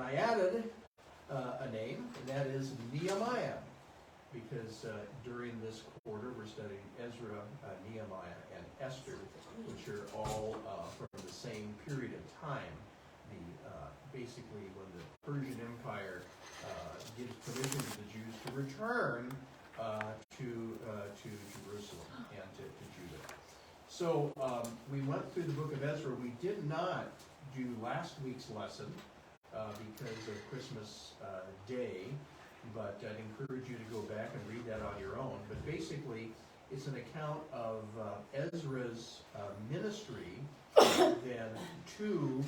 I added a name, and that is Nehemiah, because during this quarter we're studying Ezra, Nehemiah, and Esther, which are all from the same period of time. Basically, when the Persian Empire gives permission to the Jews to return to Jerusalem and to Judah. So we went through the book of Ezra. We did not do last week's lesson because of Christmas Day, but I'd encourage you to go back and read that on your own. But basically, it's an account of Ezra's ministry then to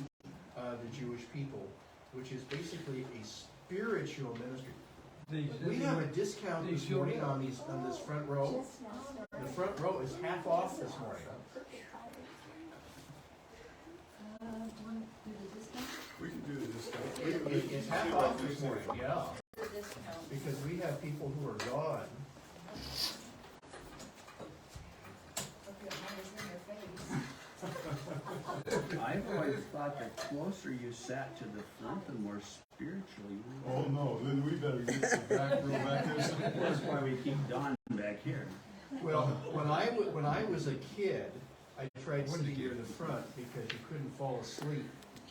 the Jewish people, which is basically a spiritual ministry. We have a discount this morning on this front row. The front row is half off this morning. We can do the discount. It's half off this morning, yeah. Because we have people who are gone. I've always thought the closer you sat to the front, the more spiritually. Oh no, then we better get some back row back there. That's why we keep Don back here. Well, when I was a kid, I tried sitting near the front because you couldn't fall asleep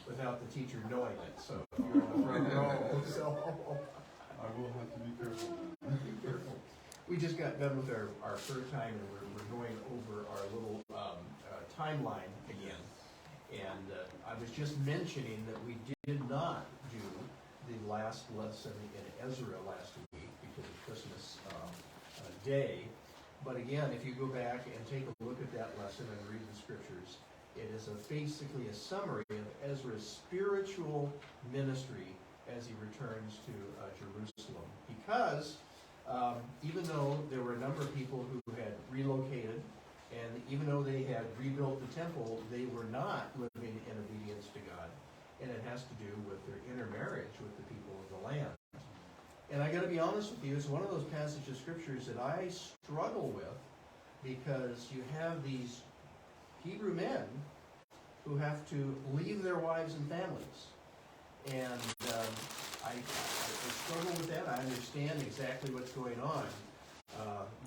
without the teacher knowing it. So you're in the front row. So I will have to be careful. be careful. We just got done with our third time, and we're going over our little timeline again. And I was just mentioning that we did not do the last lesson in Ezra last week because of Christmas Day. But again, if you go back and take a look at that lesson and read the scriptures, it is basically a summary of Ezra's spiritual ministry as he returns to Jerusalem. Because even though there were a number of people who had relocated, and even though they had rebuilt the temple, they were not living in obedience to God. And it has to do with their intermarriage with the people of the land. And I got to be honest with you, it's one of those passages of scriptures that I struggle with, because you have these Hebrew men who have to leave their wives and families. And I struggle with that. I understand exactly what's going on.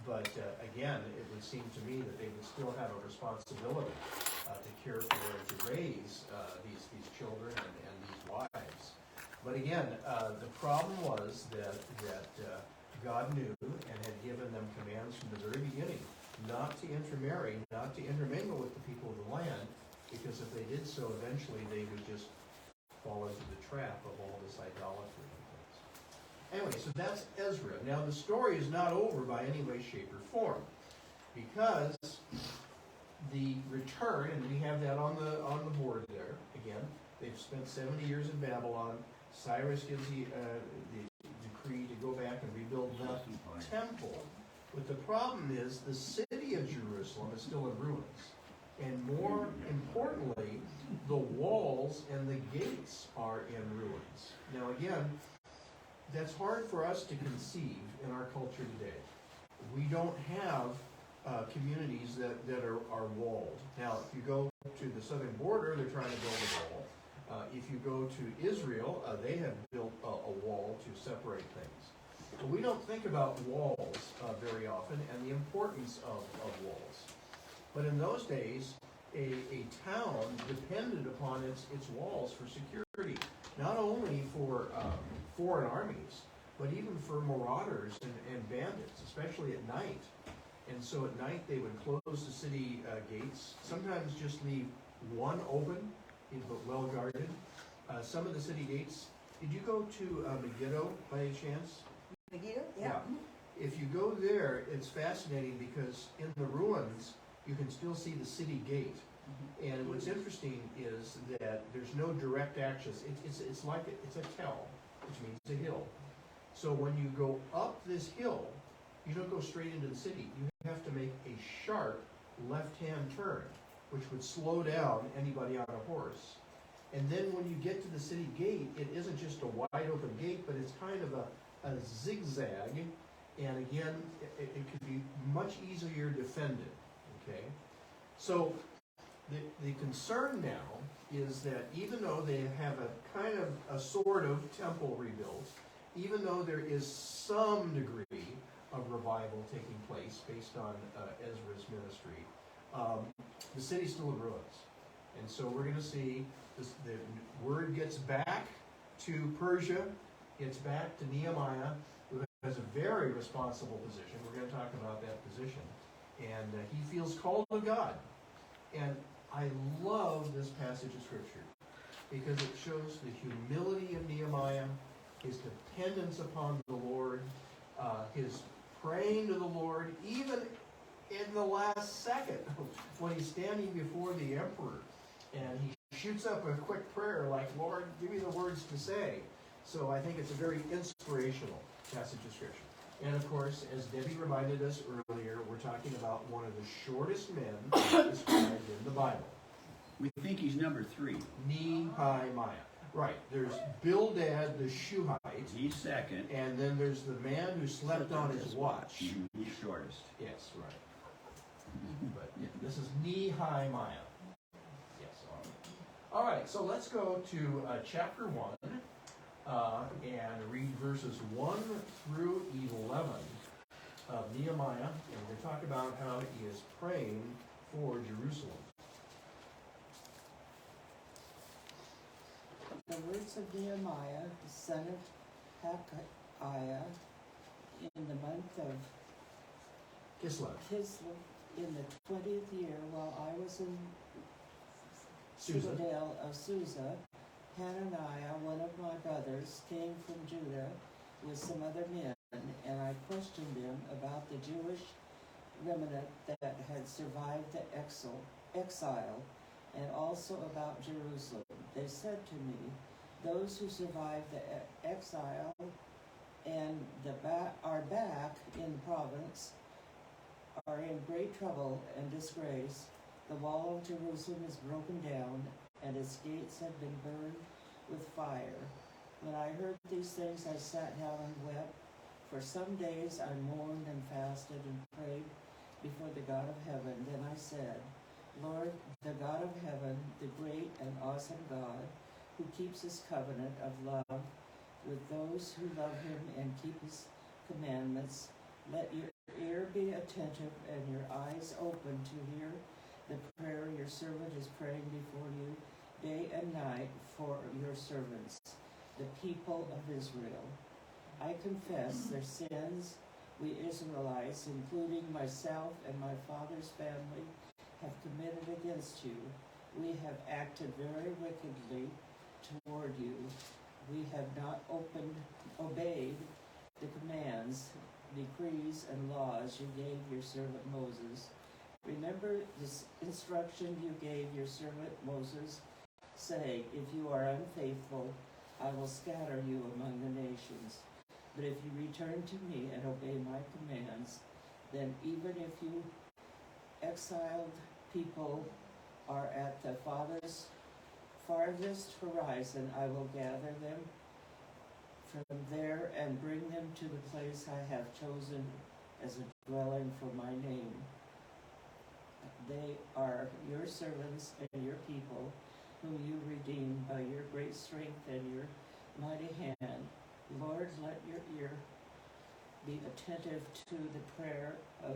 But again, it would seem to me that they would still have a responsibility to care for and to raise these children and these wives. But again, the problem was that God knew and had given them commands from the very beginning not to intermarry, not to intermingle with the people of the land, because if they did so, eventually they would just fall into the trap of all this idolatry. Anyway, so that's Ezra. Now, the story is not over by any way, shape, or form, because the return, and we have that on the board there. Again, they've spent 70 years in Babylon. Cyrus gives the decree to go back and rebuild the temple. But the problem is the city of Jerusalem is still in ruins. And more importantly, the walls and the gates are in ruins. Now, again, that's hard for us to conceive in our culture today. We don't have communities that are walled. Now, if you go to the southern border, they're trying to build a wall. If you go to Israel, they have built a wall to separate things. But we don't think about walls very often and the importance of walls. But in those days, a town depended upon its walls for security, not only for foreign armies, but even for marauders and bandits, especially at night. And so at night they would close the city gates, sometimes just leave one open, but well guarded. Some of the city gates, did you go to Megiddo by any chance? Megiddo? Yeah. If you go there, it's fascinating because in the ruins, you can still see the city gate. Mm-hmm. And what's interesting is that there's no direct access. It's like it's a tell, which means a hill. So when you go up this hill, you don't go straight into the city. You have to make a sharp left-hand turn, which would slow down anybody on a horse. And then when you get to the city gate, it isn't just a wide open gate, but it's kind of a zigzag. And again, it could be much easier defended. Okay, so the concern now is that even though they have a kind of a sort of temple rebuilt, even though there is some degree of revival taking place based on Ezra's ministry, the city's still in ruins. And so we're going to see this, the word gets back to Persia, gets back to Nehemiah, who has a very responsible position. We're going to talk about that position. And he feels called to God. And I love this passage of Scripture because it shows the humility of Nehemiah, his dependence upon the Lord, his praying to the Lord, even in the last second when he's standing before the emperor. And he shoots up a quick prayer like, Lord, give me the words to say. So I think it's a very inspirational passage of Scripture. And of course, as Debbie reminded us earlier, we're talking about one of the shortest men described in the Bible. We think he's number 3. Nehemiah. Right, there's Bildad the Shuhite. He's second. And then there's the man who slept on his watch. He's shortest. Yes, right. But yeah, this is Nehemiah. Yes, all right, so let's go to chapter 1 and read verses 1 through 11 of Nehemiah. And we're going to talk about how he is praying for Jerusalem. The words of Nehemiah, the son of Hakkiah, in the month of Kislev. in the 20th year, while I was in Susa. citadel of Susa, Hananiah, one of my brothers, came from Judah with some other men, and I questioned them about the Jewish remnant that had survived the exile, and also about Jerusalem. They said to me, those who survived the exile and are back in the province are in great trouble and disgrace. The wall of Jerusalem is broken down, and its gates have been burned with fire. When I heard these things, I sat down and wept. For some days I mourned and fasted and prayed before the God of heaven. Then I said, Lord, the God of heaven, the great and awesome God, who keeps his covenant of love with those who love him and keep his commandments, let your ear be attentive and your eyes open to hear the prayer your servant is praying before you day and night for your servants, the people of Israel. I confess their sins. We Israelites, including myself and my father's family, have committed against you. We have acted very wickedly toward you. We have not obeyed the commands, decrees, and laws you gave your servant Moses. Remember this instruction you gave your servant Moses, saying, if you are unfaithful, I will scatter you among the nations. But if you return to me and obey my commands, then even if you exiled people are at the farthest horizon, I will gather them from there and bring them to the place I have chosen as a dwelling for my name. They are your servants and your people, whom you redeemed by your great strength and your mighty hand. Lord, let your ear be attentive to the prayer of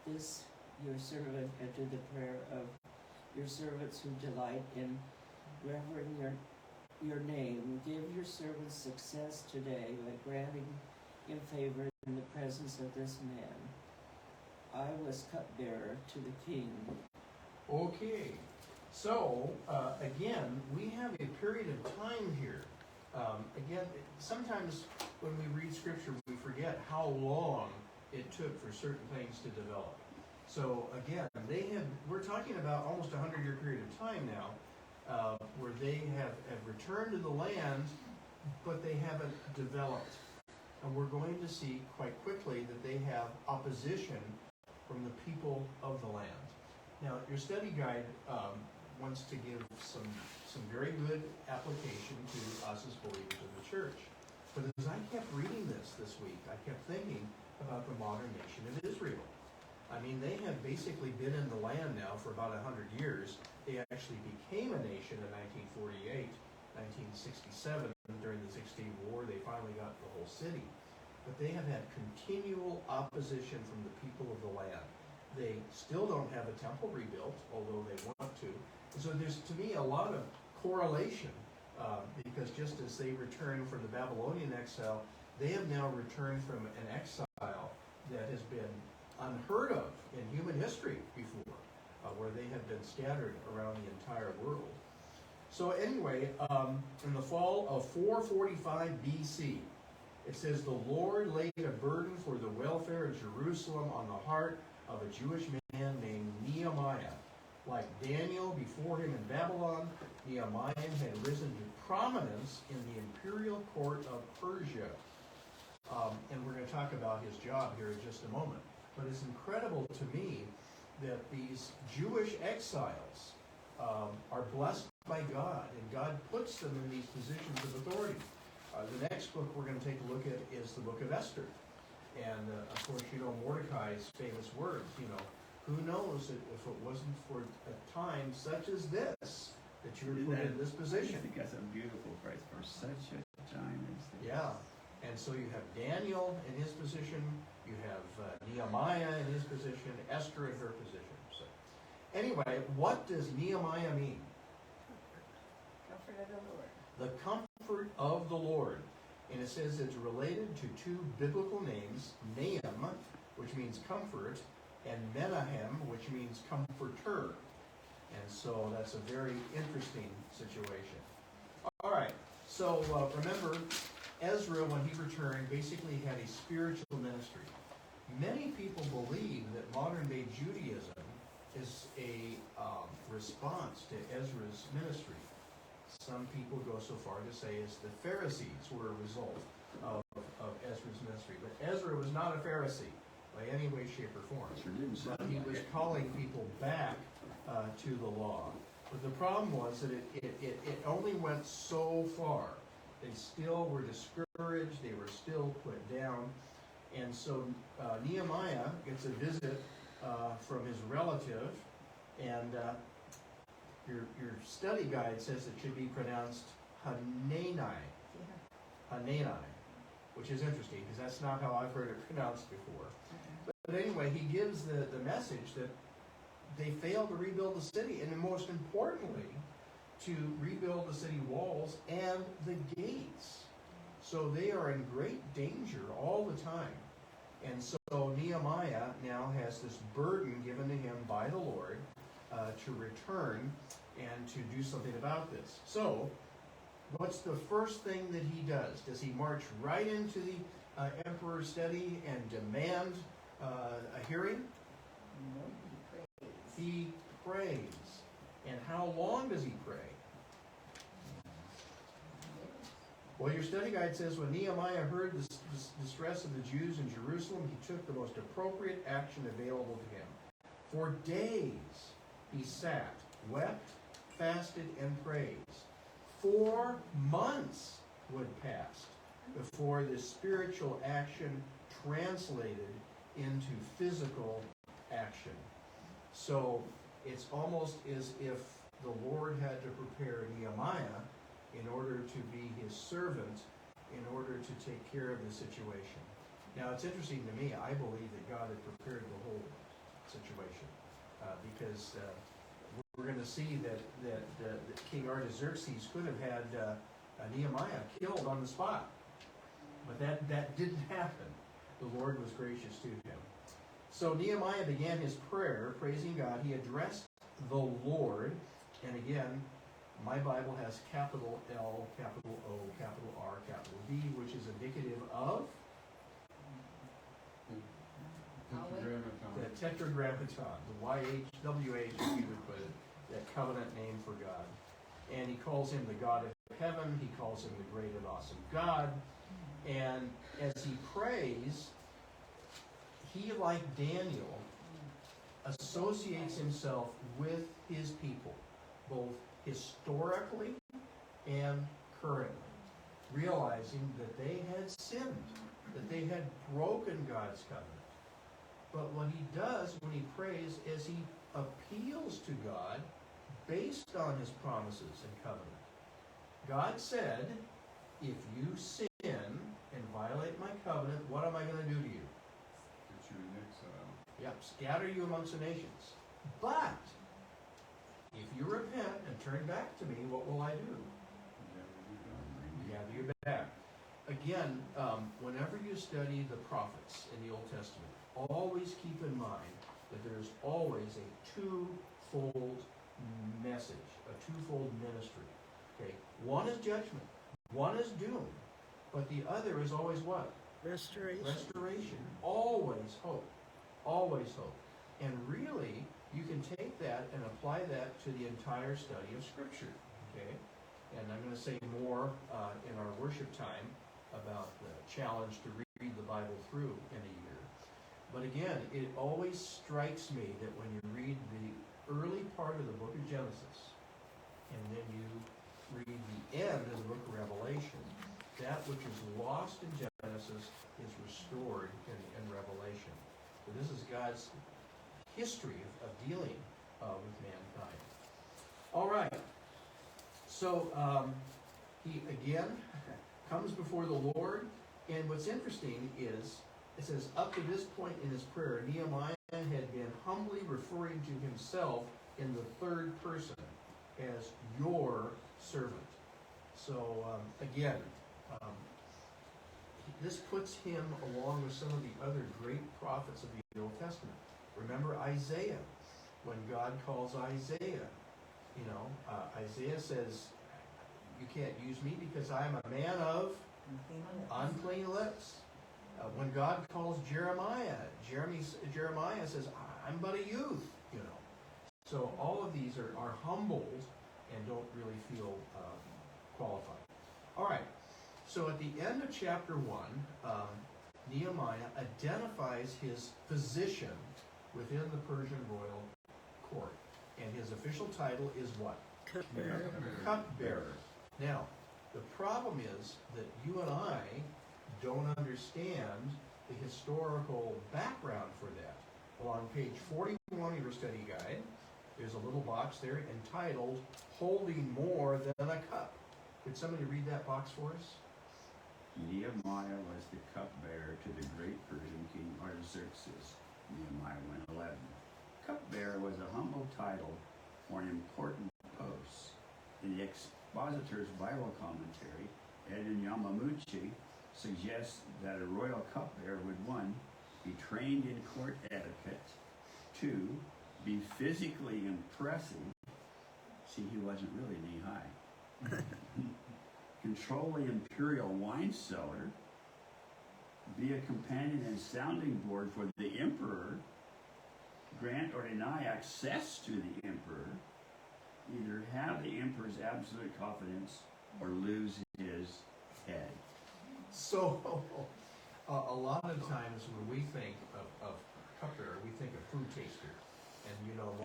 your servant, and to the prayer of your servants who delight in revering your name. Give your servants success today by granting him favor in the presence of this man. I was cupbearer to the king. Okay, so again, we have a period of time here. Again, sometimes when we read Scripture, we forget how long it took for certain things to develop. So again, we're talking about almost a 100-year period of time now, where they have returned to the land, but they haven't developed. And we're going to see quite quickly that they have opposition from the people of the land. Now, your study guide wants to give some very good application to us as believers of the church. But as I kept reading this week, I kept thinking about the modern nation of Israel. I mean, they have basically been in the land now for about 100 years. They actually became a nation in 1948, 1967, during the Six-Day War. They finally got the whole city. But they have had continual opposition from the people of the land. They still don't have a temple rebuilt, although they want to. And so there's, to me, a lot of correlation, because just as they returned from the Babylonian exile, they have now returned from an exile that has been unheard of in human history before, where they have been scattered around the entire world. So anyway, in the fall of 445 BC, it says, the Lord laid a burden for the welfare of Jerusalem on the heart of a Jewish man named Nehemiah. Like Daniel before him in Babylon, Nehemiah had risen to prominence in the imperial court of Persia. And we're going to talk about his job here in just a moment. But it's incredible to me that these Jewish exiles are blessed by God, and God puts them in these positions of authority. The next book we're going to take a look at is the book of Esther. And of course, you know Mordecai's famous words, who knows if it wasn't for a time such as this that you were put in this position. I think that's a beautiful phrase, for such a time as this. Yeah. And so you have Daniel in his position, you have Nehemiah in his position, Esther in her position. So, anyway, what does Nehemiah mean? Comfort of the Lord. The comfort of the Lord. And it says it's related to two biblical names, Nahum, which means comfort, and Menahem, which means comforter. And so that's a very interesting situation. All right, so remember, Ezra, when he returned, basically had a spiritual ministry. Many people believe that modern-day Judaism is a response to Ezra's ministry. Some people go so far to say it's the Pharisees were a result of Ezra's ministry. But Ezra was not a Pharisee by any way, shape, or form. Sure didn't sound He like was it. calling people back to the law. But the problem was that it only went so far. They still were discouraged. They were still put down. And so Nehemiah gets a visit from his relative, and your study guide says it should be pronounced Hanani, which is interesting because that's not how I've heard it pronounced before. But anyway, he gives the message that they failed to rebuild the city, and most importantly, to rebuild the city walls and the gates. So they are in great danger all the time. And so Nehemiah now has this burden given to him by the Lord to return and to do something about this. So, what's the first thing that he does? Does he march right into the emperor's study and demand a hearing? No, he prays. He prays. And how long does he pray? Well, your study guide says when Nehemiah heard the distress of the Jews in Jerusalem, he took the most appropriate action available to him. For days he sat, wept, fasted, and prayed. 4 months would pass before this spiritual action translated into physical action. So it's almost as if the Lord had to prepare Nehemiah in order to be his servant, in order to take care of the situation. Now, it's interesting to me, I believe that God had prepared the whole situation, because we're going to see that King Artaxerxes could have had Nehemiah killed on the spot. But that didn't happen. The Lord was gracious to him. So Nehemiah began his prayer, praising God. He addressed the Lord, and again, my Bible has capital L, capital O, capital R, capital D, which is indicative of the Tetragrammaton, the YHWH, as we would put it, that covenant name for God. And he calls him the God of heaven. He calls him the great and awesome God. And as he prays, he, like Daniel, associates himself with his people, both historically and currently, realizing that they had sinned, that they had broken God's covenant. But what he does when he prays is he appeals to God based on his promises and covenant. God said, if you sin and violate my covenant, what am I going to do to you? Get you in exile. Yep, scatter you amongst the nations. But if you repent and turn back to me, what will I do? Gather you back. Again, whenever you study the prophets in the Old Testament, always keep in mind that there's always a twofold message, a twofold ministry. Okay, one is judgment, one is doom, but the other is always what? Restoration. Restoration. Always hope. Always hope. And really, you can take that and apply that to the entire study of Scripture. Okay? And I'm going to say more in our worship time about the challenge to read the Bible through in a year. But again, it always strikes me that when you read the early part of the book of Genesis, and then you read the end of the book of Revelation, that which is lost in Genesis is restored in Revelation. So this is God's history of dealing with mankind. All right. So he again comes before the Lord, and what's interesting is it says, up to this point in his prayer, Nehemiah had been humbly referring to himself in the third person as your servant. So again, this puts him along with some of the other great prophets of the Old Testament. Remember Isaiah, when God calls Isaiah, Isaiah says, you can't use me because I'm a man of unclean lips. When God calls Jeremiah, Jeremiah says, I'm but a youth, So all of these are humbled and don't really feel qualified. All right. So at the end of chapter 1, Nehemiah identifies his position within the Persian royal court. And his official title is what? Cupbearer. Cupbearer. Now, the problem is that you and I don't understand the historical background for that. Well, on page 41 of your study guide, there's a little box there entitled, Holding More Than a Cup. Could somebody read that box for us? Nehemiah was the cupbearer to the great Persian king Artaxerxes. Nehemiah 1:11. Cupbearer was a humble title for an important post. In the expositor's Bible commentary, Edwin Yamamuchi suggests that a royal cupbearer would 1. Be trained in court etiquette, 2. Be physically impressive. See, he wasn't really knee-high. Control the imperial wine cellar, be a companion and sounding board for the emperor, grant or deny access to the emperor, either have the emperor's absolute confidence or lose his head. So, a lot of times when we think of cupbearer, we think of food taster. And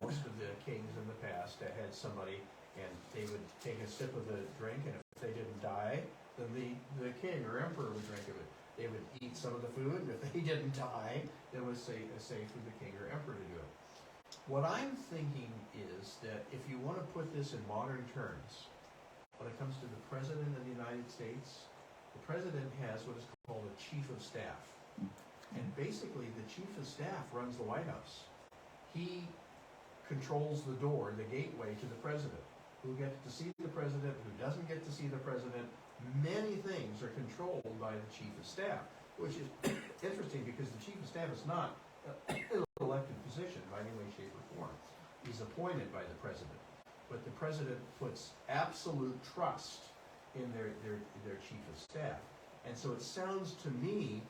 most of the kings in the past had somebody, and they would take a sip of the drink, and if they didn't die, then the king or emperor would drink of it. They would eat some of the food, and if they didn't die, it was safe for the king or emperor to do it. What I'm thinking is that if you want to put this in modern terms, when it comes to the President of the United States, the President has what is called a Chief of Staff. And basically, the Chief of Staff runs the White House. He controls the door, the gateway to the President. Who gets to see the President, who doesn't get to see the President. Many things are controlled by the Chief of Staff, which is interesting because the Chief of Staff is not an elected position by any way, shape, or form. He's appointed by the President. But the President puts absolute trust in their Chief of Staff. And so it sounds to me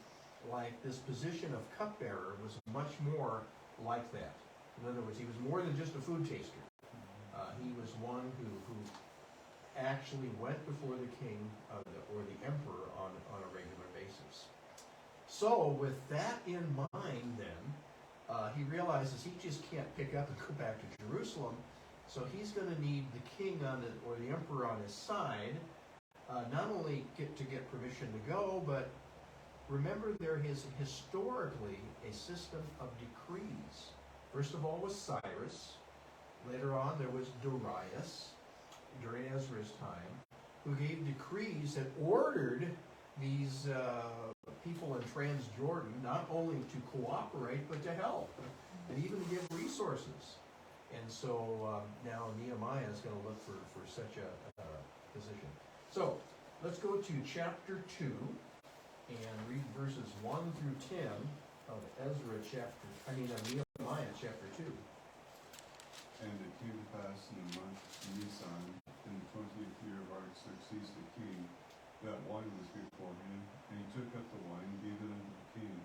like this position of cupbearer was much more like that. In other words, he was more than just a food taster. He was one who actually went before the king or the emperor on a regular basis. So with that in mind then, he realizes he just can't pick up and go back to Jerusalem. So he's going to need the king or the emperor on his side, not only to get permission to go, but remember there is historically a system of decrees. First of all was Cyrus. Later on there was Darius during Ezra's time, who gave decrees that ordered these people in Transjordan not only to cooperate but to help and even to give resources. And so now Nehemiah is going to look for such a position. So let's go to chapter 2 and read verses 1 through 10 of Nehemiah chapter 2. And it came to pass in the month Nisan, in the 20th year of Artaxerxes the king, that wine was before him, and he took up the wine, and gave it unto the king.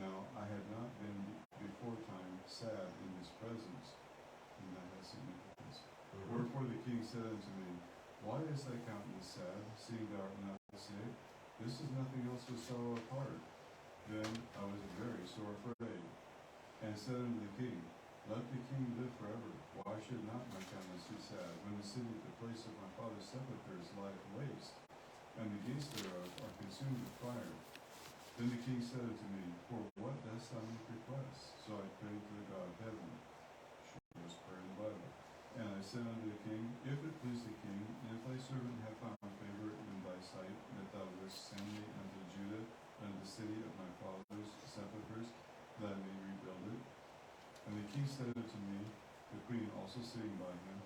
Now I had not been before time sad in his presence, and that has significance. Wherefore the king said unto me, Why is thy countenance sad, seeing thou art not sick? This is nothing else but sorrow of heart. Then I was very sore afraid, and said unto the king, Let the king live forever. Why should not my countenance be sad, when the city, the place of my father's sepulchres, lieth waste, and the gates thereof are consumed with fire? Then the king said unto me, For what dost thou make request? So I prayed to the God of heaven. Shortest prayer in the Bible. And I said unto the king, If it please the king, and if thy servant have found favor in thy sight, that thou wouldst send me unto Judah, unto the city of my father's sepulchres, that I may rebuild it. And the king said unto me, the queen also sitting by him,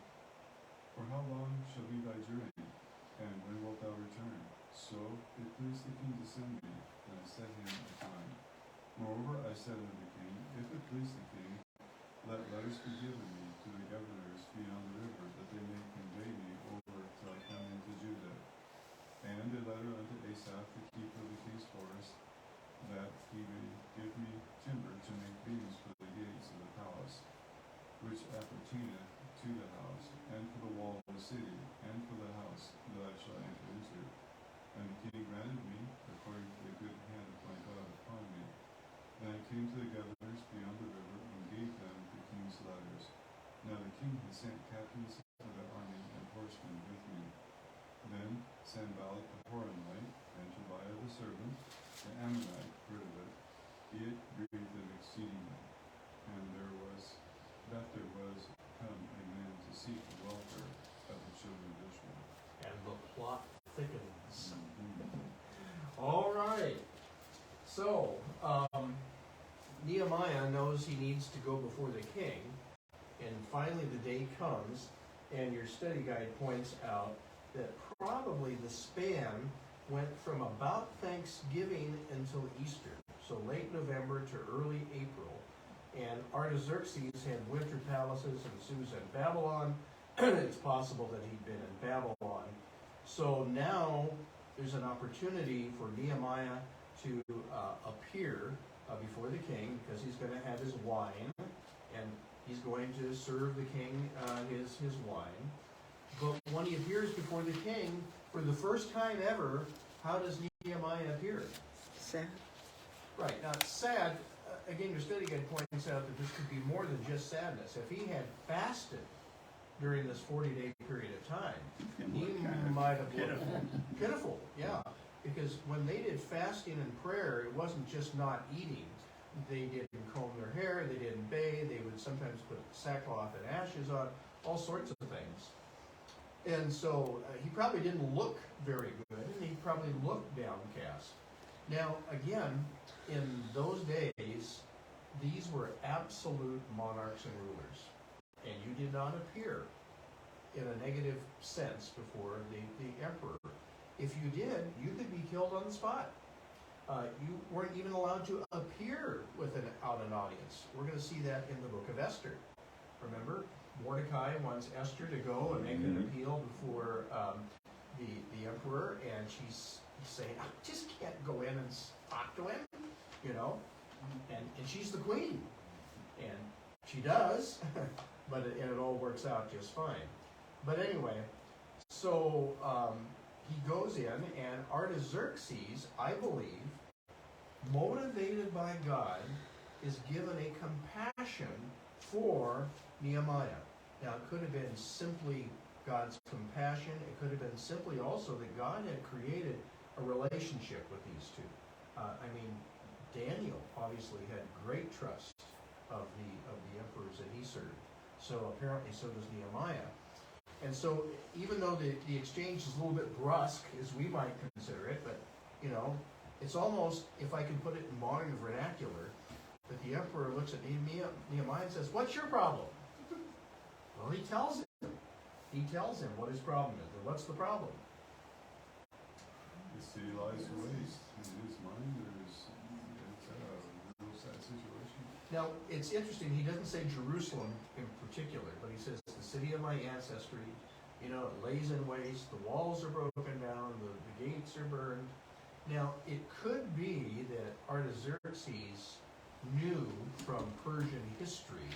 For how long shall be thy journey, and when wilt thou return? So it pleased the king to send me, and I set him a time. Moreover, I said unto the king, If it please the king, let letters be given me to the governors beyond the river, that they may convey me over till I come into Judah. And a letter unto Asaph, the keeper of the king's forest, that he may give me timber to make beams for the gates of the palace, which appertaineth to the house, and for the wall of the city, and for the house that I shall enter into. And the king granted me, according to the good hand of my God upon me. Then I came to the governors beyond the river, and gave them the king's letters. Now the king had sent captains of the army and horsemen with me. Then Sanballat the Horonite, and Tobiah the servant, the Ammonite, heard of it. It grieved them exceedingly. And there was come a man to seek the welfare of the children of Israel. And the plot thickens. All right. So, Nehemiah knows he needs to go before the king, and finally the day comes, and your study guide points out that probably the span went from about Thanksgiving until Easter, so late November to early April. And Artaxerxes had winter palaces in Susa and Babylon. It's possible that he'd been in Babylon. So now there's an opportunity for Nehemiah to appear before the king, because he's going to have his wine, and he's going to serve the king his wine. But when he appears before the king, for the first time ever, how does Nehemiah appear? Sad. Right, now sad, again, your study guide points out that this could be more than just sadness. If he had fasted during this 40-day period of time, he might have looked pitiful, yeah. Because when they did fasting and prayer, it wasn't just not eating. They didn't comb their hair, they didn't bathe, they would sometimes put sackcloth and ashes on, all sorts of things. And so he probably didn't look very good, and he probably looked downcast. Now, again, in those days, these were absolute monarchs and rulers, and you did not appear in a negative sense before the emperor. If you did, you could be killed on the spot. You weren't even allowed to appear without an audience. We're going to see that in the book of Esther. Remember, Mordecai wants Esther to go and make an appeal before the emperor, and she's saying, I just can't go in and talk to him, you know, and she's the queen, and she does, but it all works out just fine. But anyway, so he goes in, and Artaxerxes, I believe, motivated by God, is given a compassion for Nehemiah. Now, it could have been simply God's compassion. It could have been simply also that God had created a relationship with these two. I mean, Daniel obviously had great trust of the emperors that he served. So apparently so does Nehemiah. And so even though the exchange is a little bit brusque, as we might consider it, but you know, it's almost, if I can put it in modern vernacular, that the emperor looks at Nehemiah and says, "What's your problem?" Well, he tells him. He tells him what his problem is. And what's the problem? The city lies waste in his mind. It's a real sad situation. Now, it's interesting, he doesn't say Jerusalem in particular, but he says the city of my ancestry, you know, it lays in waste, the walls are broken down, the gates are burned. Now, it could be that Artaxerxes knew from Persian history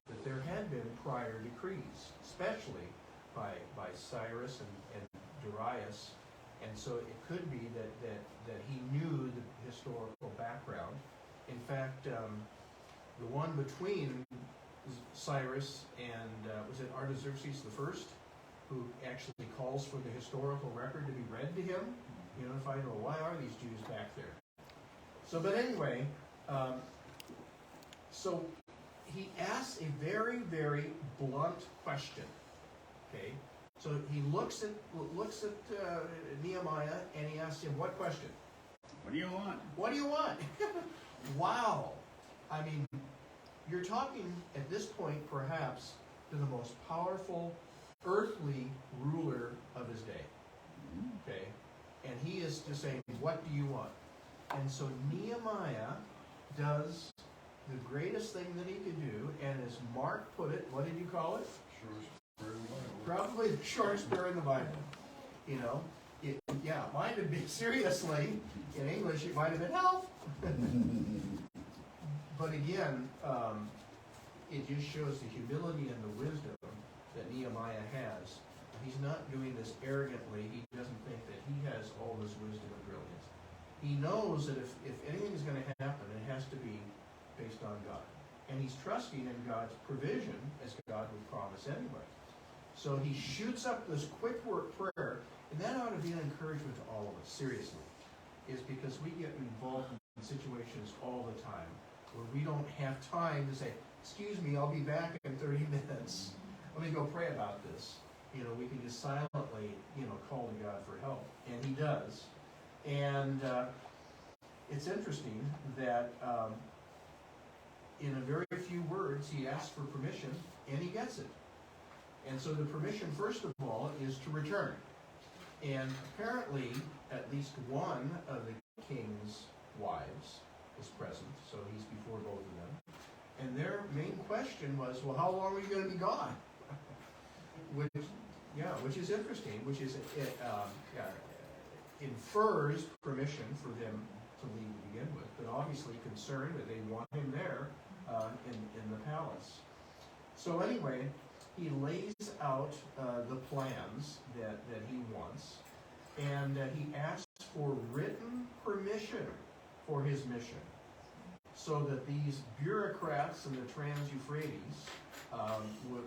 that there had been prior decrees, especially by Cyrus and Darius, and so it could be that he knew the historical background. In fact, the one between Cyrus and, was it Artaxerxes the First, who actually calls for the historical record to be read to him, you know, to find out, why are these Jews back there? So, but anyway, so he asks a very, very blunt question, okay? So he looks at Nehemiah and he asks him, what question? What do you want? What do you want? Wow. I mean, you're talking at this point perhaps to the most powerful earthly ruler of his day. Okay? And he is just saying, what do you want? And so Nehemiah does the greatest thing that he could do, and as Mark put it, what did you call it? Shortest prayer in the Bible. Probably the shortest prayer in the Bible. You know? It might have been, seriously, in English, it might have been help. But again, it just shows the humility and the wisdom that Nehemiah has. He's not doing this arrogantly. He doesn't think that he has all this wisdom and brilliance. He knows that if anything is going to happen, it has to be based on God. And he's trusting in God's provision, as God would promise anyway. So he shoots up this quick work prayer, and that ought to be an encouragement to all of us, seriously, is because we get involved in situations all the time where we don't have time to say, excuse me, I'll be back in 30 minutes. Let me go pray about this. You know, we can just silently, call to God for help. And he does. And it's interesting that in a very few words, he asks for permission, and he gets it. And so the permission, first of all, is to return. And apparently, at least one of the king's wives is present, so he's before both of them. And their main question was, well, how long are you going to be gone? Which is interesting, which is infers permission for them to leave to begin with, but obviously concerned that they want him there in the palace. So anyway, he lays out the plans that he wants, and he asks for written permission for his mission, so that these bureaucrats in the Trans-Euphrates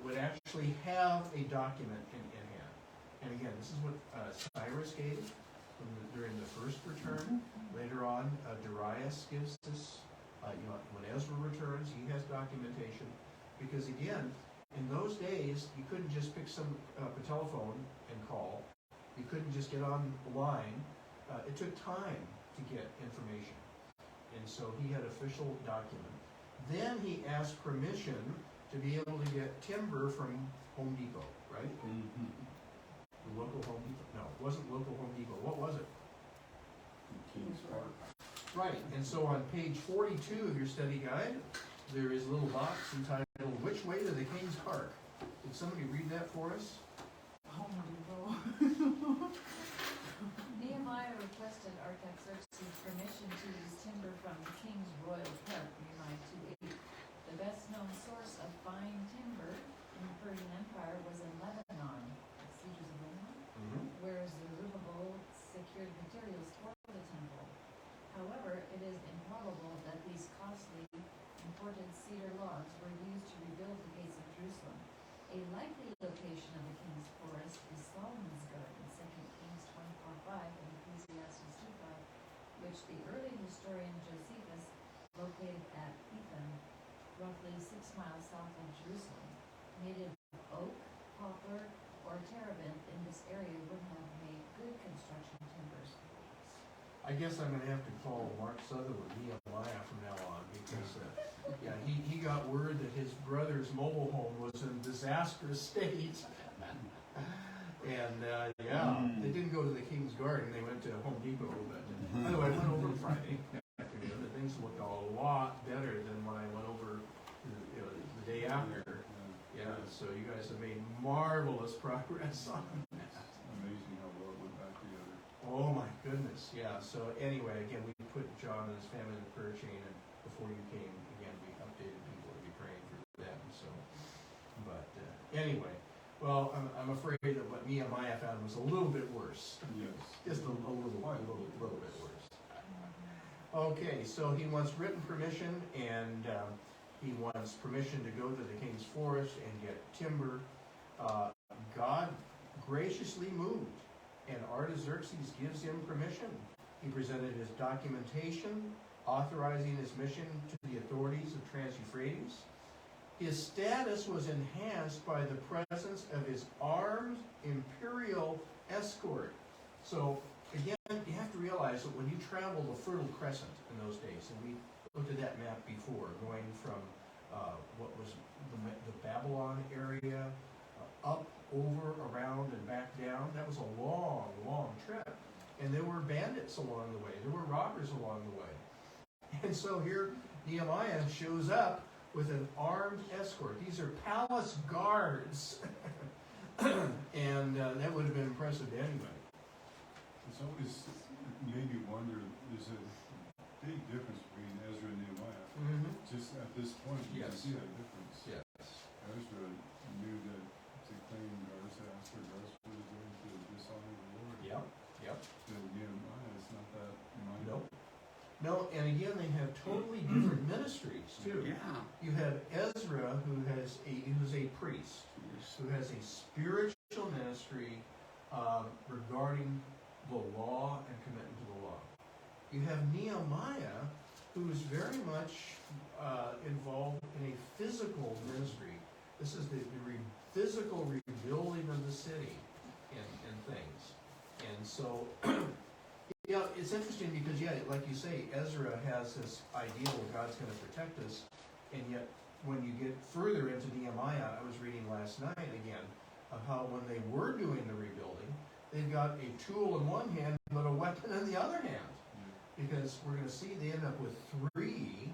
would actually have a document in hand. And again, this is what Cyrus gave during the first return. Later on, Darius gives this. When Ezra returns, he has documentation. Because again, in those days, you couldn't just pick up a telephone and call. You couldn't just get on the line. It took time to get information. And so he had official document. Then he asked permission to be able to get timber from Home Depot, right? Mm-hmm. The local Home Depot. No, it wasn't local Home Depot. What was it? King's Park. Right. And so on page 42 of your study guide, there is a little box entitled, "Which Way to the King's Park?" Did somebody read that for us? Home Depot. Nehemiah requested Artaxerxes' permission to use timber from the King's Royal Park, Nehemiah 2:8. The best-known source of fine timber in the Persian Empire was in Lebanon, the sieges of Lebanon, where Zerubbabel secured materials for the temple. However, it is improbable that these costly imported cedar logs were used to rebuild the gates of Jerusalem. A likely location of the king's forest is Solomon's garden, 2 Kings 24:5 and Ecclesiastes 2:5, which the early Jerusalem. Native oak, poplar, or terebinth in this area would have made good construction timbers for these. I guess I'm gonna have to call Mark Sutherland Nehemiah from now on, because, yeah, he got word that his brother's mobile home was in disastrous state. And, yeah, they didn't go to the King's Garden, they went to Home Depot, but anyway, I went over Friday afternoon, and things looked a lot better than when I went over, the day after. Yeah, so you guys have made marvelous progress on that. Amazing how well it went back together. Oh my goodness, yeah, so anyway, again, we put John and his family in the prayer chain, and before you came, again, we updated people to be praying for them, so. But, anyway, well, I'm afraid that what Nehemiah found was a little bit worse. Yes. Just a little bit worse. Okay, so he wants written permission, and he wants permission to go to the king's forest and get timber. God graciously moved, and Artaxerxes gives him permission. He presented his documentation, authorizing his mission to the authorities of Trans-Euphrates. His status was enhanced by the presence of his armed imperial escort. So, again, you have to realize that when you travel the Fertile Crescent in those days, and we looked at that map before, going from what was the Babylon area, up, over, around, and back down, that was a long, long trip. And there were bandits along the way. There were robbers along the way. And so here Nehemiah shows up with an armed escort. These are palace guards. And that would have been impressive to anybody. It's always made me wonder, there's a big difference between Ezra and Nehemiah. Mm-hmm. Just at this point, you can Yes. see that difference. Yes. Ezra knew that to claim Garsas or Garsford is going to dishonor the Lord. Yep. Yep. But Nehemiah, it's not that minded. Nope. No, and again, they have totally different ministries too. Yeah. You have Ezra, who's a priest, who has a spiritual ministry regarding the law and commitment to the law. You have Nehemiah, who is very much involved in a physical ministry. This is the physical rebuilding of the city and things. And so, yeah, it's interesting because, yeah, like you say, Ezra has this idea that God's going to protect us, and yet when you get further into Nehemiah, I was reading last night again, of how when they were doing the rebuilding, they've got a tool in one hand, but a weapon in the other hand. Because we're going to see they end up with three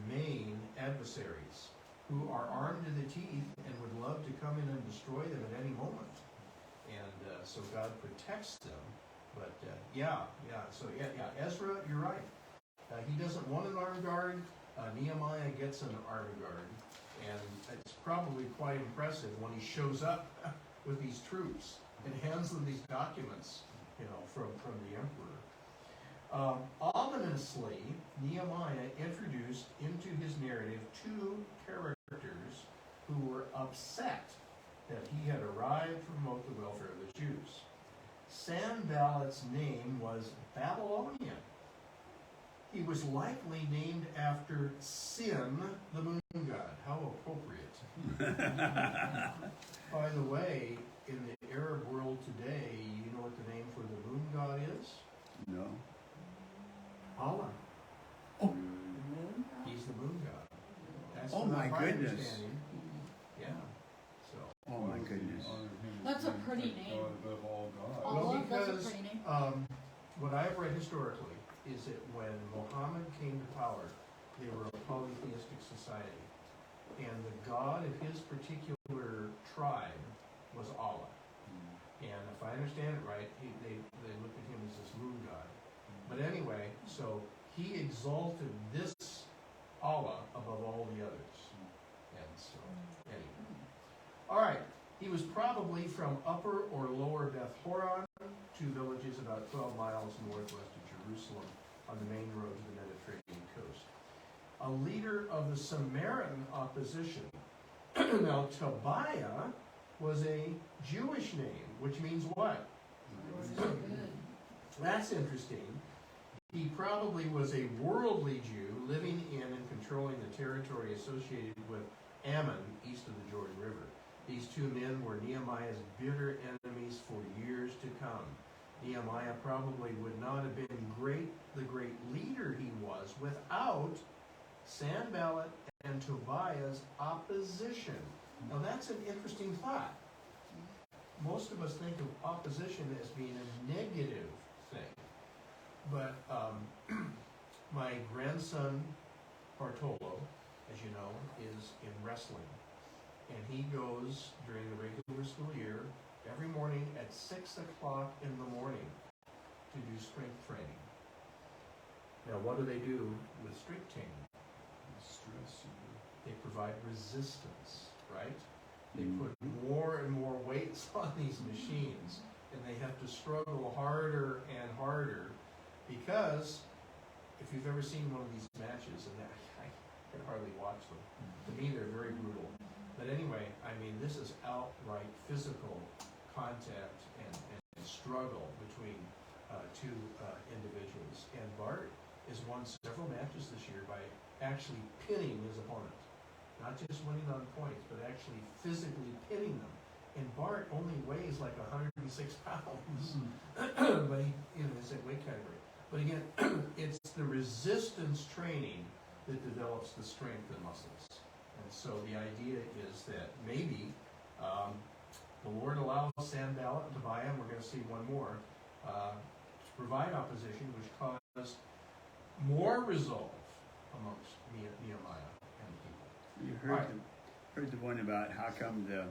main adversaries who are armed to the teeth and would love to come in and destroy them at any moment. And so God protects them. But so Ezra, you're right. He doesn't want an armed guard. Nehemiah gets an armed guard. And it's probably quite impressive when he shows up with these troops and hands them these documents, from the emperor. Ominously, Nehemiah introduced into his narrative two characters who were upset that he had arrived to promote the welfare of the Jews. Sanballat's name was Babylonian. He was likely named after Sin, the moon god. How appropriate. By the way, in the Arab world today, you know what the name for the moon god is? No. Allah. Moon? He's the moon god. That's Oh, what my my goodness. understanding. Yeah. So. Oh my goodness. Honor him as That's a being pretty the name. God above all gods. Oh. Well, Allah, that's a because pretty name. what I've read historically is that when Muhammad came to power, they were a polytheistic society, and the god of his particular tribe was Allah. And if I understand it right, they looked at him as this moon god. But anyway, so he exalted this Allah above all the others. And so, anyway. All right, he was probably from Upper or Lower Beth Horon, two villages about 12 miles northwest of Jerusalem on the main road to the Mediterranean coast. A leader of the Samaritan opposition. Now, Tobiah was a Jewish name, which means what? Good. That's interesting. He probably was a worldly Jew living in and controlling the territory associated with Ammon, east of the Jordan River. These two men were Nehemiah's bitter enemies for years to come. Nehemiah probably would not have been the great leader he was without Sanballat and Tobiah's opposition. Now that's an interesting thought. Most of us think of opposition as being a negative thing. But my grandson, Bartolo, as you know, is in wrestling. And he goes during the regular school year every morning at 6 o'clock in the morning to do strength training. Now, what do they do with strength training? Stress. They provide resistance, right? They put more and more weights on these machines, and they have to struggle harder and harder because if you've ever seen one of these matches, and I can hardly watch them, to me they're very brutal. But anyway, I mean, this is outright physical contact and struggle between two individuals. And Bart has won several matches this year by actually pinning his opponent. Not just winning on points, but actually physically pinning them. And Bart only weighs like 106 pounds, but he, is that weight category. But again, it's the resistance training that develops the strength and muscles. And so the idea is that maybe the Lord allows Sanballat and Tobiah, and we're going to see one more, to provide opposition, which caused more resolve amongst Nehemiah and the people. You heard the one about how come the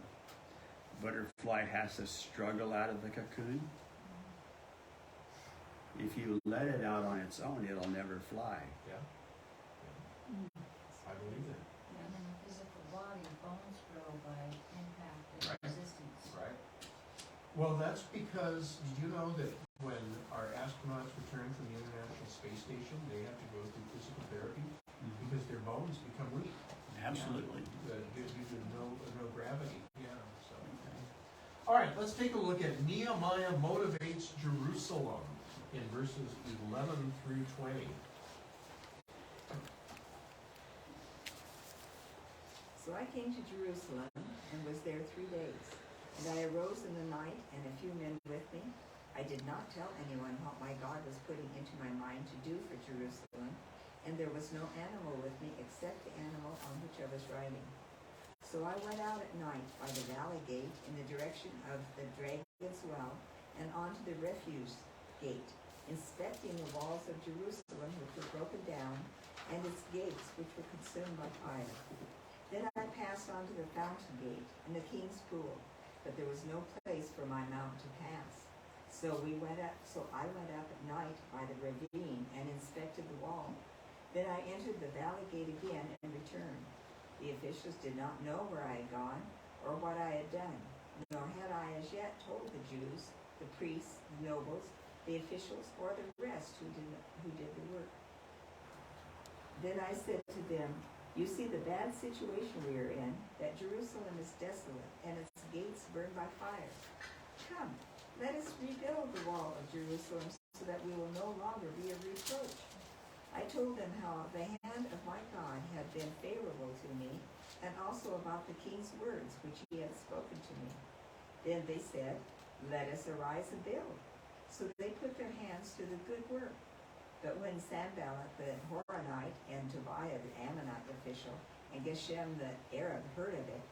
butterfly has to struggle out of the cocoon? If you let it out on its own, it'll never fly. Yeah. I believe that. And in the physical body, bones grow by impact and Right. resistance. Right. Well, that's because, did you know that when our astronauts return from the International Space Station, they have to go through physical therapy because their bones become weak Absolutely. due to no gravity. Yeah. So. All right, let's take a look at Nehemiah motivates Jerusalem in verses 11 through 20. So I came to Jerusalem and was there 3 days. And I arose in the night, and a few men with me. I did not tell anyone what my God was putting into my mind to do for Jerusalem, and there was no animal with me except the animal on which I was riding. So I went out at night by the valley gate in the direction of the Dragon's Well and onto the refuse gate, inspecting the walls of Jerusalem which were broken down, and its gates which were consumed by fire. Then I passed on to the fountain gate and the king's pool, but there was no place for my mount to pass. So I went up at night by the ravine and inspected the wall. Then I entered the valley gate again and returned. The officials did not know where I had gone or what I had done, nor had I as yet told the Jews, the priests, the nobles, the officials, or the rest who did the work. Then I said to them, "You see the bad situation we are in, that Jerusalem is desolate and its gates burned by fire. Come, let us rebuild the wall of Jerusalem so that we will no longer be a reproach." I told them how the hand of my God had been favorable to me, and also about the king's words which he had spoken to me. Then they said, "Let us arise and build." So they put their hands to the good work. But when Sanballat the Horonite and Tobiah the Ammonite official and Geshem the Arab heard of it,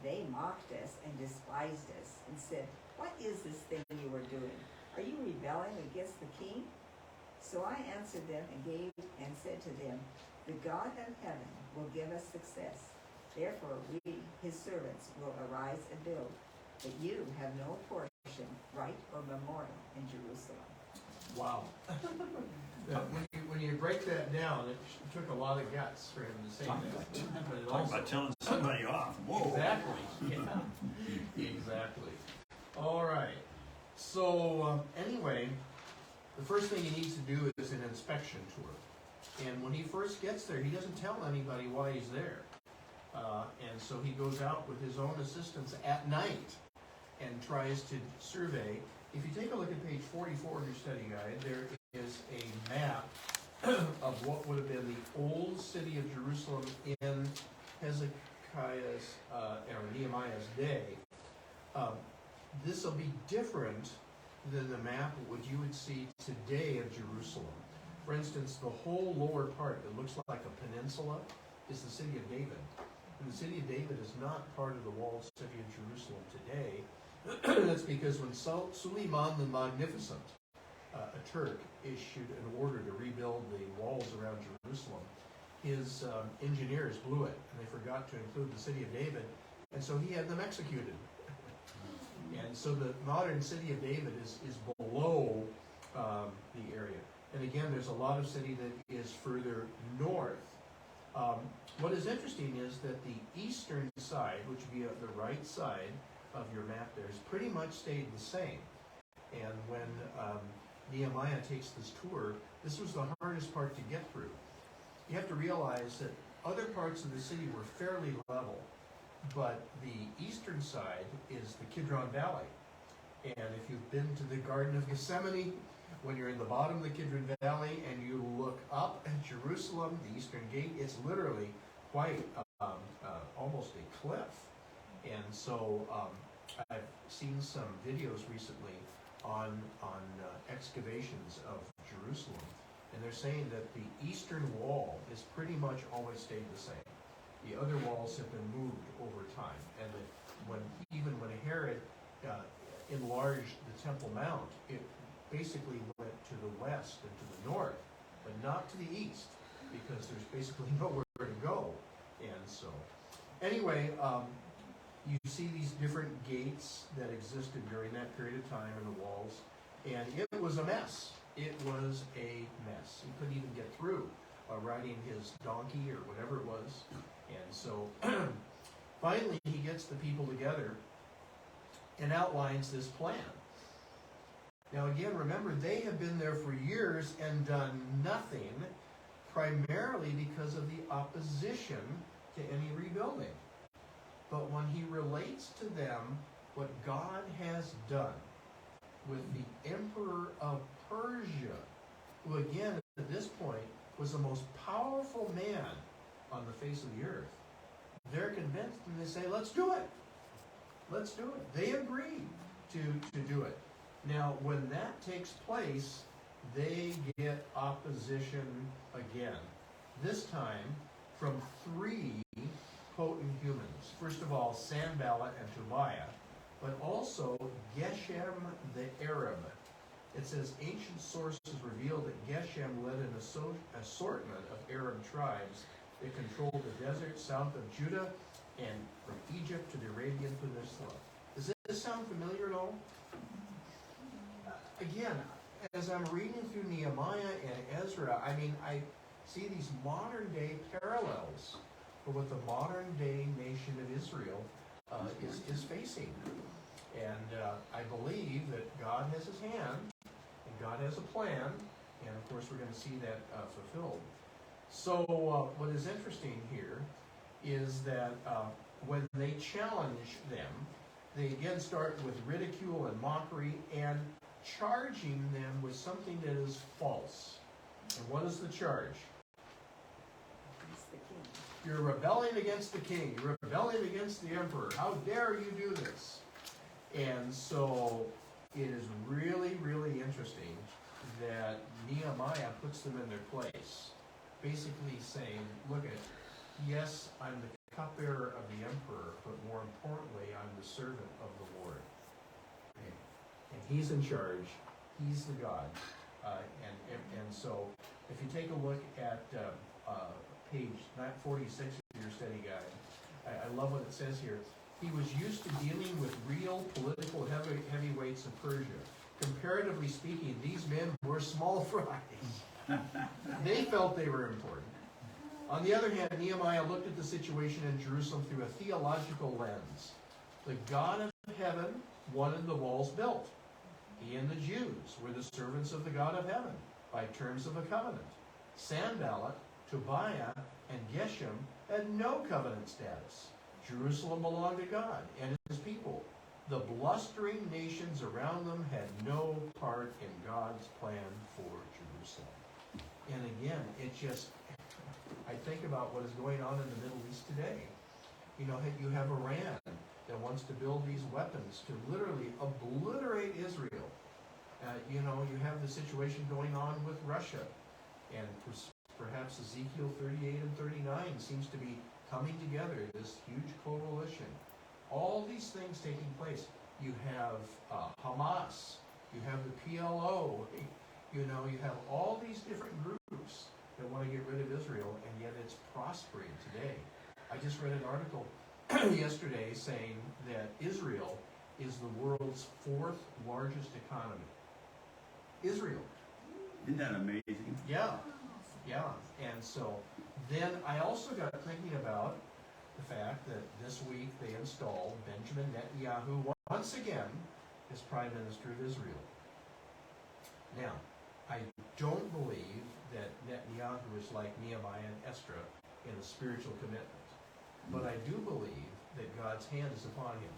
they mocked us and despised us and said, "What is this thing you are doing? Are you rebelling against the king?" So I answered them and said to them, "The God of heaven will give us success. Therefore we, his servants, will arise and build. But you have no portion, right, or memorial in Jerusalem." Wow. When you break that down, it took a lot of guts for him to say that. But it Talk also, about telling somebody off. Whoa. exactly. Yeah. Exactly. All right. So anyway, the first thing he needs to do is an inspection tour. And when he first gets there, he doesn't tell anybody why he's there. And so he goes out with his own assistants at night and tries to survey. If you take a look at page 44 of your study guide, there is a map of what would have been the old city of Jerusalem in or Nehemiah's day, this will be different than the map what you would see today of Jerusalem. For instance, the whole lower part that looks like a peninsula is the city of David. And the city of David is not part of the walled city of Jerusalem today. That's because when Suleiman the Magnificent, a Turk, issued an order to rebuild the walls around Jerusalem, his engineers blew it, and they forgot to include the city of David, and so he had them executed. And so the modern city of David is below the area. And again, there's a lot of city that is further north. What is interesting is that the eastern side, which would be the right side of your map there, has pretty much stayed the same. And when Nehemiah takes this tour, this was the hardest part to get through. You have to realize that other parts of the city were fairly level, but the eastern side is the Kidron Valley. And if you've been to the Garden of Gethsemane, when you're in the bottom of the Kidron Valley and you look up at Jerusalem, the eastern gate, it's literally quite almost a cliff. And so I've seen some videos recently on excavations of Jerusalem, and they're saying that the eastern wall is pretty much always stayed the same. The other walls have been moved over time, and that even when Herod enlarged the Temple Mount, it basically went to the west and to the north, but not to the east, because there's basically nowhere to go. And so, anyway, you see these different gates that existed during that period of time in the walls, and it was a mess. It was a mess. He couldn't even get through riding his donkey or whatever it was. And so, finally, he gets the people together and outlines this plan. Now again, remember, they have been there for years and done nothing, primarily because of the opposition to any rebuilding. But when he relates to them what God has done with the Emperor of Persia, who again at this point was the most powerful man on the face of the earth, they're convinced and they say, let's do it. Let's do it. They agree to do it. Now, when that takes place, they get opposition again. This time from three potent humans. First of all, Sanballat and Tobiah, but also Geshem the Arab. It says ancient sources reveal that Geshem led an assortment of Arab tribes that controlled the desert south of Judah and from Egypt to the Arabian Peninsula. Does this sound familiar at all? Again, as I'm reading through Nehemiah and Ezra, I see these modern day parallels for what the modern day nation of Israel is facing. And I believe that God has his hand, and God has a plan, and of course we're going to see that fulfilled. So what is interesting here is that when they challenge them, they again start with ridicule and mockery and charging them with something that is false. And what is the charge? He's the king. You're rebelling against the king. You're rebelling against the emperor. How dare you do this? And so it is really, really interesting that Nehemiah puts them in their place, basically saying, look at, yes, I'm the cupbearer of the emperor, but more importantly, I'm the servant of the Lord. And he's in charge. He's the God. And so if you take a look at page 46 of your study guide, I love what it says here. He was used to dealing with real political heavyweights of Persia. Comparatively speaking, these men were small fries. They felt they were important. On the other hand, Nehemiah looked at the situation in Jerusalem through a theological lens. The God of heaven wanted the walls built. He and the Jews were the servants of the God of heaven by terms of a covenant. Sanballat, Tobiah, and Geshem had no covenant status. Jerusalem belonged to God and his people. The blustering nations around them had no part in God's plan for Jerusalem. And again, I think about what is going on in the Middle East today. You know, you have Iran that wants to build these weapons to literally obliterate Israel. You know, you have the situation going on with Russia, and perhaps Ezekiel 38 and 39 seems to be coming together, this huge coalition. All these things taking place. You have Hamas, you have the PLO, you know, you have all these different groups that want to get rid of Israel, and yet it's prospering today. I just read an article yesterday saying that Israel is the world's 4th largest economy. Israel. Isn't that amazing? Yeah, yeah. And so then I also got thinking about the fact that this week they installed Benjamin Netanyahu once again as Prime Minister of Israel. Now, I don't believe that Netanyahu is like Nehemiah and Esther in a spiritual commitment. But I do believe that God's hand is upon him,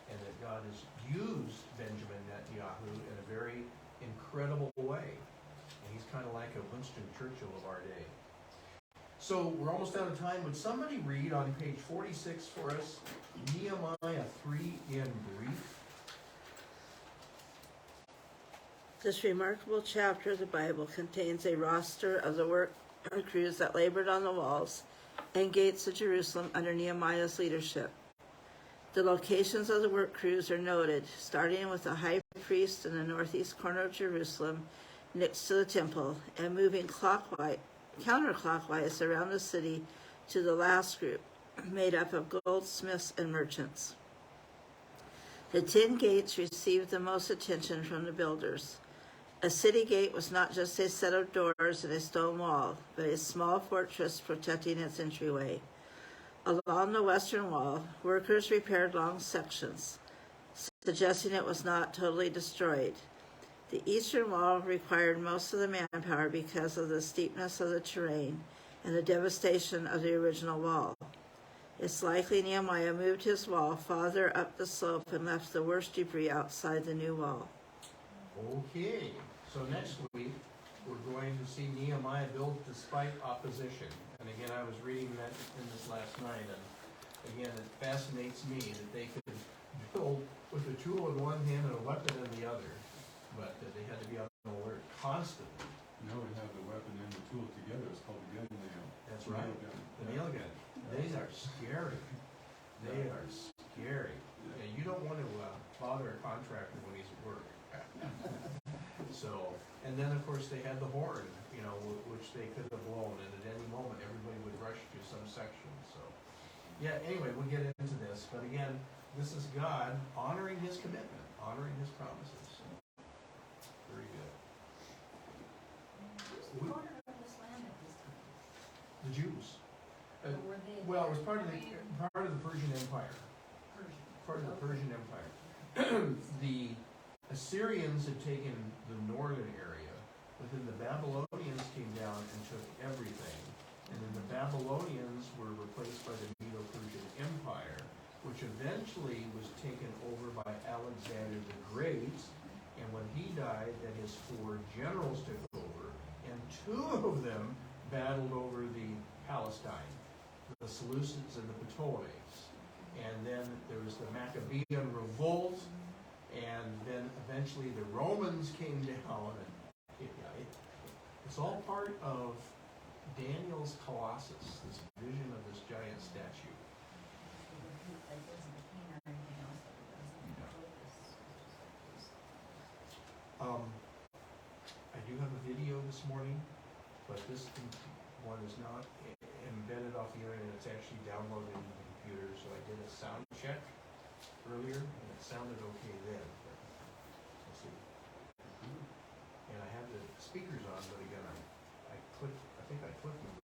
and that God has used Benjamin Netanyahu in a very incredible way. And he's kind of like a Winston Churchill of our day. So we're almost out of time. Would somebody read on page 46 for us, Nehemiah 3 in brief? This remarkable chapter of the Bible contains a roster of the work crews that labored on the walls and gates of Jerusalem under Nehemiah's leadership. The locations of the work crews are noted, starting with the high priest in the northeast corner of Jerusalem next to the temple, and moving counterclockwise around the city to the last group, made up of goldsmiths and merchants. The 10 gates received the most attention from the builders. A city gate was not just a set of doors and a stone wall, but a small fortress protecting its entryway. Along the western wall, workers repaired long sections, suggesting it was not totally destroyed. The eastern wall required most of the manpower because of the steepness of the terrain and the devastation of the original wall. It's likely Nehemiah moved his wall farther up the slope and left the worst debris outside the new wall. Okay, so next week we're going to see Nehemiah build despite opposition. And again, I was reading that in this last night, and again, it fascinates me that they could build with a tool in one hand and a weapon in the other, but that they had to be on alert constantly. Now we have the weapon and the tool together, it's called the gun nail. That's right, the nail gun. These are scary. They are scary. Yeah, you don't want to bother a contractor when he's at work. So, and then of course they had the horn, you know, which they could have blown, and at any moment everybody would rush to some section. So, yeah. Anyway, we'll get into this, but again, this is God honoring His commitment, honoring His promises. So, very good. Who's the owner of this land at this time? The Jews. Or were they? Well, it was part of the Persian Empire. Persian. Part of the Persian Empire. The Assyrians had taken the northern area, but then the Babylonians came down and took everything. And then the Babylonians were replaced by the Medo-Persian Empire, which eventually was taken over by Alexander the Great. And when he died, then his 4 generals took over, and 2 of them battled over the Palestine, the Seleucids and the Ptolemies. And then there was the Maccabean revolt, and then eventually the Romans came down, and it's all part of Daniel's Colossus, this vision of this giant statue. I do have a video this morning, but this one is not embedded off the internet. It's actually downloaded into the computer, so I did a sound check earlier, and it sounded okay then, but we'll see. And I have the speakers on, but again, I think I clicked them